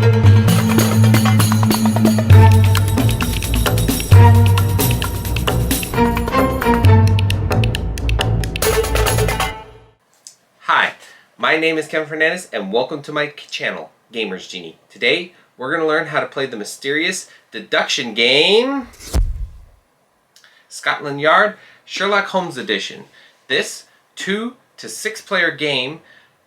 Hi, my name is Kevin Fernandez and welcome to my channel, Gamers Genie. Today we're going to learn how to play the mysterious deduction game, Scotland Yard Sherlock Holmes edition. This 2 to 6 player game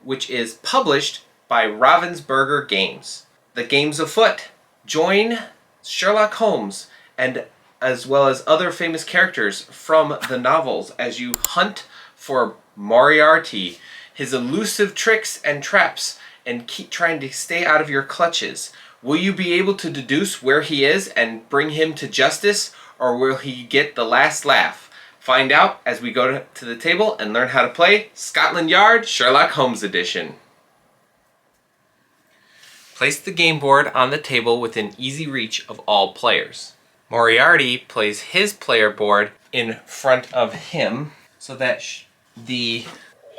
which is published by Ravensburger games. The game's afoot. Join Sherlock Holmes and as well as other famous characters from the novels as you hunt for Moriarty, his elusive tricks and traps, and keep trying to stay out of your clutches. Will you be able to deduce where he is and bring him to justice, or will he get the last laugh? Find out as we go to the table and learn how to play Scotland Yard Sherlock Holmes edition. Place the game board on the table within easy reach of all players. Moriarty plays his player board in front of him so that the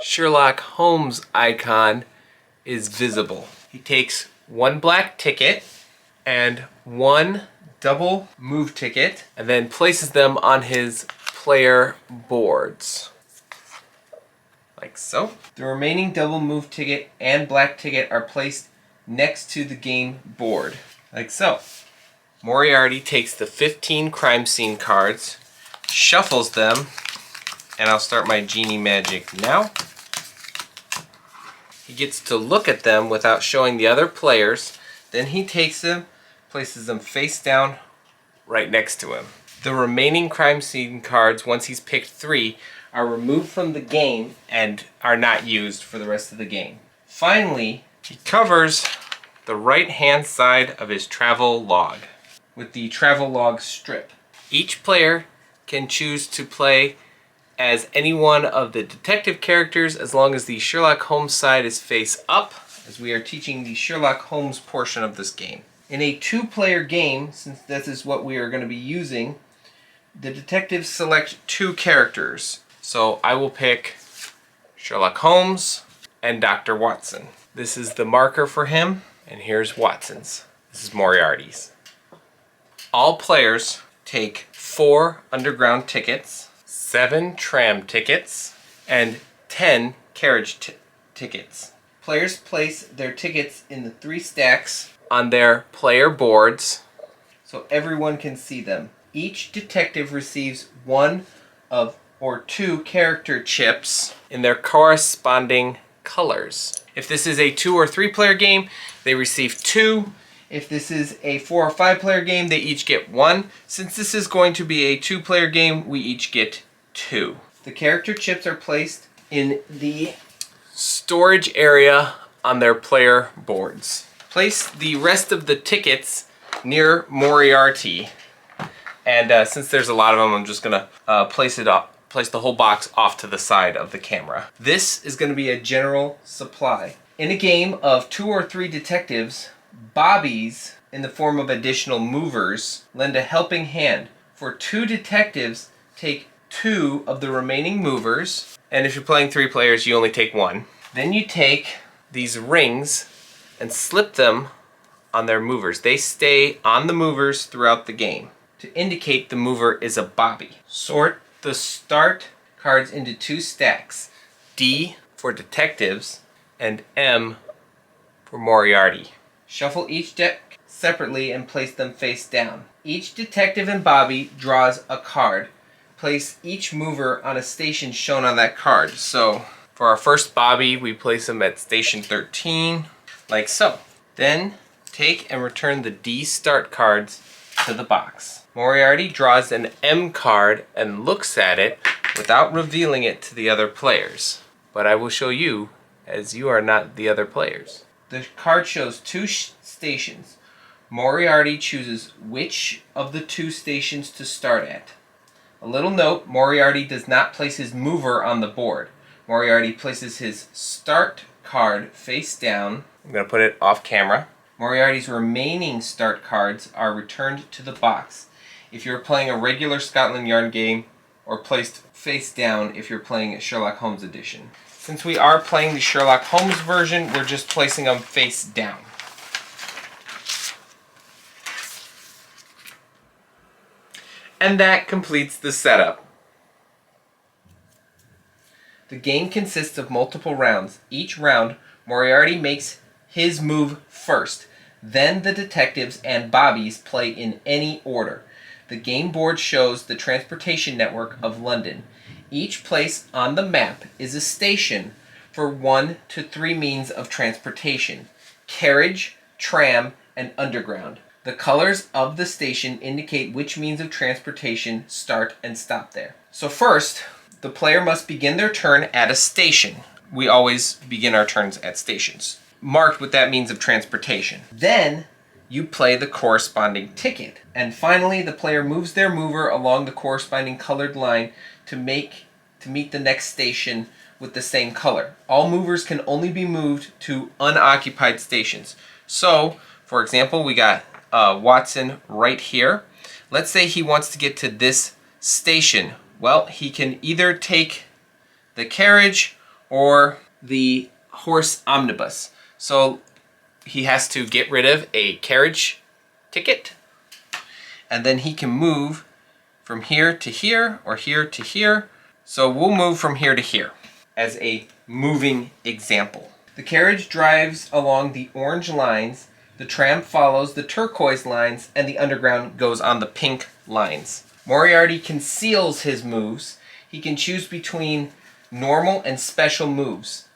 Sherlock Holmes icon is visible. He takes one black ticket and one double move ticket and then places them on his player boards. Like so. The remaining double move ticket and black ticket are placed next to the game board. Like so. Moriarty takes the 15 crime scene cards, shuffles them, and I'll start my Genie magic now. He gets to look at them without showing the other players. Then he takes them, places them face down right next to him. The remaining crime scene cards, once he's picked 3, are removed from the game and are not used for the rest of the game. Finally, he covers the right-hand side of his travel log with the travel log strip. Each player can choose to play as any one of the detective characters as long as the Sherlock Holmes side is face up, as we are teaching the Sherlock Holmes portion of this game. In a 2-player game, since this is what we are going to be using, the detectives select 2 characters. So I will pick Sherlock Holmes and Dr. Watson. This is the marker for him, and here's Watson's. This is Moriarty's. All players take 4 underground tickets, 7 tram tickets, and 10 carriage tickets. Players place their tickets in the 3 stacks on their player boards so everyone can see them. Each detective receives 1 or 2 character chips in their corresponding colors. If this is a 2 or 3 player game, they receive 2. If this is a 4 or 5 player game, they each get 1. Since this is going to be a 2-player game, we each get 2. The character chips are placed in the storage area on their player boards. Place the rest of the tickets near Moriarty. And since there's a lot of them, I'm just going to place the whole box off to the side of the camera. This is going to be a general supply. In a game of 2 or 3 detectives, bobbies, in the form of additional movers, lend a helping hand. For 2 detectives, take 2 of the remaining movers, and if you're playing 3 players, you only take 1. Then you take these rings and slip them on their movers. They stay on the movers throughout the game to indicate the mover is a bobby. Sort the start cards into 2 stacks, D for detectives and M for Moriarty. Shuffle each deck separately and place them face down. Each detective and bobby draws a card. Place each mover on a station shown on that card. So for our first bobby, we place him at station 13, like so. Then take and return the D start cards to the box. Moriarty draws an M card and looks at it without revealing it to the other players. But I will show you, as you are not the other players. The card shows 2 stations. Moriarty chooses which of the 2 stations to start at. A little note, Moriarty does not place his mover on the board. Moriarty places his start card face down. I'm going to put it off camera. Moriarty's remaining start cards are returned to the box if you're playing a regular Scotland Yard game, or placed face down if you're playing a Sherlock Holmes edition. Since we are playing the Sherlock Holmes version, we're just placing them face down. And that completes the setup. The game consists of multiple rounds. Each round, Moriarty makes his move first. Then the detectives and bobbies play in any order. The game board shows the transportation network of London. Each place on the map is a station for 1 to 3 means of transportation: carriage, tram, and underground. The colors of the station indicate which means of transportation start and stop there. So first, the player must begin their turn at a station. We always begin our turns at stations, marked with that means of transportation. Then you play the corresponding ticket. And finally, the player moves their mover along the corresponding colored line to meet the next station with the same color. All movers can only be moved to unoccupied stations. So, for example, we got Watson right here. Let's say he wants to get to this station. Well, he can either take the carriage or the horse omnibus. So he has to get rid of a carriage ticket, and then he can move from here to here or here to here. So we'll move from here to here as a moving example. The carriage drives along the orange lines, the tram follows the turquoise lines, and the underground goes on the pink lines. Moriarty conceals his moves. He can choose between normal and special moves.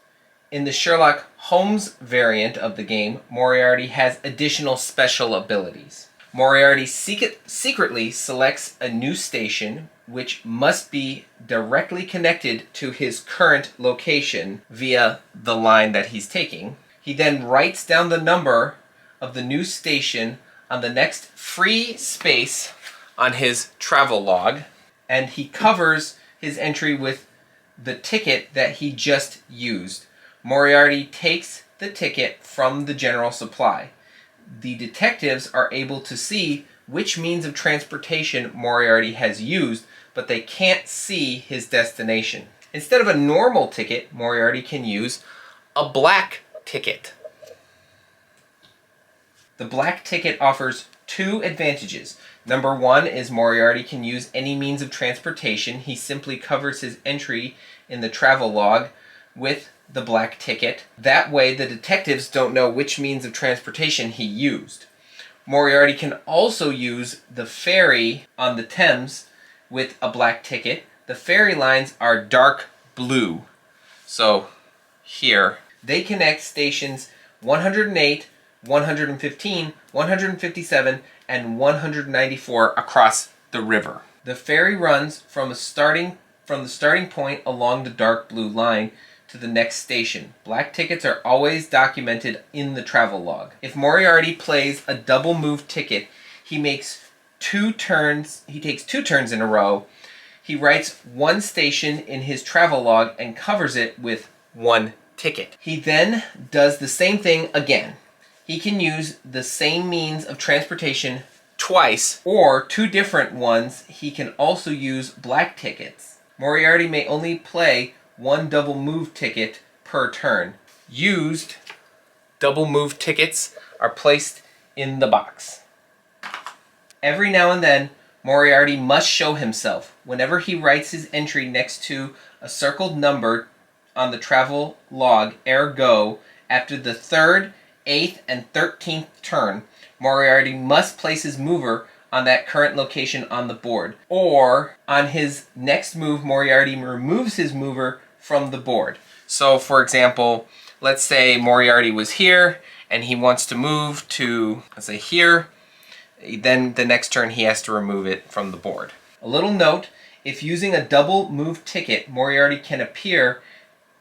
In the Sherlock Holmes variant of the game, Moriarty has additional special abilities. Moriarty secretly selects a new station, which must be directly connected to his current location via the line that he's taking. He then writes down the number of the new station on the next free space on his travel log, and he covers his entry with the ticket that he just used. Moriarty takes the ticket from the general supply. The detectives are able to see which means of transportation Moriarty has used, but they can't see his destination. Instead of a normal ticket, Moriarty can use a black ticket. The black ticket offers 2 advantages. Number 1 is Moriarty can use any means of transportation. He simply covers his entry in the travel log with the black ticket. That way the detectives don't know which means of transportation he used. Moriarty can also use the ferry on the Thames with a black ticket. The ferry lines are dark blue. So here, they connect stations 108, 115, 157, and 194 across the river. The ferry runs from the starting point along the dark blue line to the next station. Black tickets are always documented in the travel log. If Moriarty plays a double move ticket, he takes 2 turns in a row. He writes 1 station in his travel log and covers it with 1 ticket. He then does the same thing again. He can use the same means of transportation twice, or 2 different ones. He can also use black tickets. Moriarty may only play 1 double move ticket per turn. Used double move tickets are placed in the box. Every now and then, Moriarty must show himself. Whenever he writes his entry next to a circled number on the travel log, ergo, after the 3rd, 8th, and 13th turn, Moriarty must place his mover on that current location on the board. Or, on his next move, Moriarty removes his mover from the board. So, for example, let's say Moriarty was here, and he wants to move to, let's say, here. Then the next turn he has to remove it from the board. A little note, if using a double move ticket, Moriarty can appear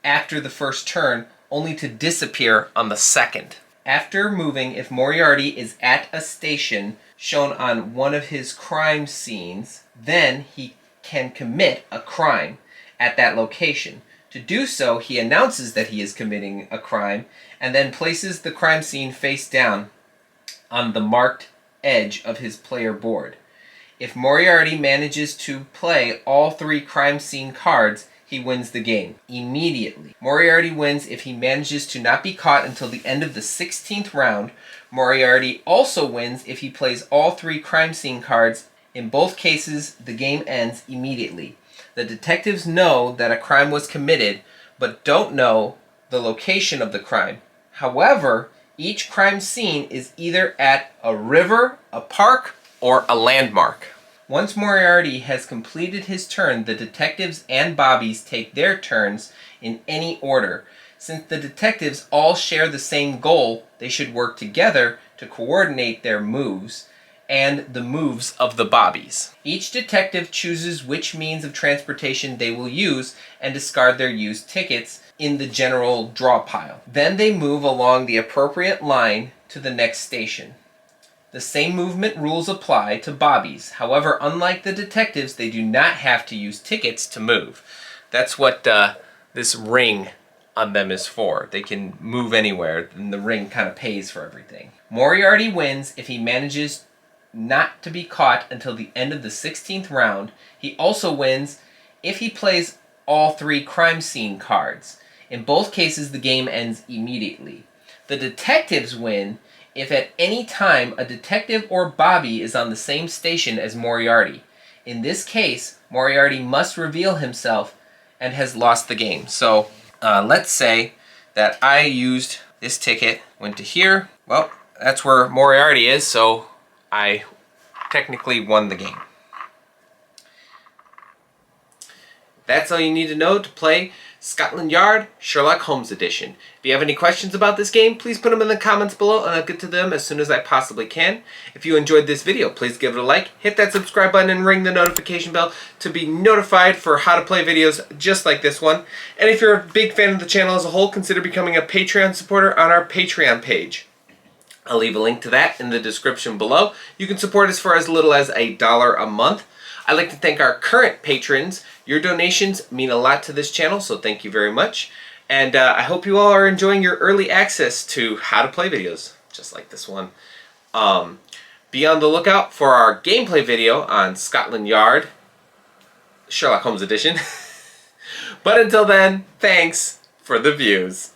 after the first turn, only to disappear on the second. After moving, if Moriarty is at a station shown on one of his crime scenes, then he can commit a crime at that location. To do so, he announces that he is committing a crime and then places the crime scene face down on the marked edge of his player board. If Moriarty manages to play all 3 crime scene cards, he wins the game immediately. Moriarty wins if he manages to not be caught until the end of the 16th round. Moriarty also wins if he plays all 3 crime scene cards In both cases, the game ends immediately. The detectives know that a crime was committed, but don't know the location of the crime. However, each crime scene is either at a river, a park, or a landmark. Once Moriarty has completed his turn, the detectives and bobbies take their turns in any order. Since the detectives all share the same goal, they should work together to coordinate their moves and the moves of the bobbies. Each detective chooses which means of transportation they will use and discard their used tickets in the general draw pile. Then they move along the appropriate line to the next station. The same movement rules apply to bobbies. However, unlike the detectives, they do not have to use tickets to move. That's what this ring on them is for. They can move anywhere, and the ring kind of pays for everything. Moriarty wins if he manages not to be caught until the end of the 16th round. He also wins if he plays all 3 crime scene cards. In both cases, the game ends immediately. The detectives win if at any time a detective or bobby is on the same station as Moriarty. In this case, Moriarty must reveal himself and has lost the game. So let's say that I used this ticket, went to here. Well, that's where Moriarty is, so I technically won the game. That's all you need to know to play Scotland Yard Sherlock Holmes Edition. If you have any questions about this game, please put them in the comments below and I'll get to them as soon as I possibly can. If you enjoyed this video, please give it a like, hit that subscribe button, and ring the notification bell to be notified for how to play videos just like this one. And if you're a big fan of the channel as a whole, consider becoming a Patreon supporter on our Patreon page. I'll leave a link to that in the description below. You can support us for as little as $1 a month. I'd like to thank our current patrons. Your donations mean a lot to this channel, so thank you very much. And I hope you all are enjoying your early access to how to play videos, just like this one. Be on the lookout for our gameplay video on Scotland Yard Sherlock Holmes Edition. But until then, thanks for the views.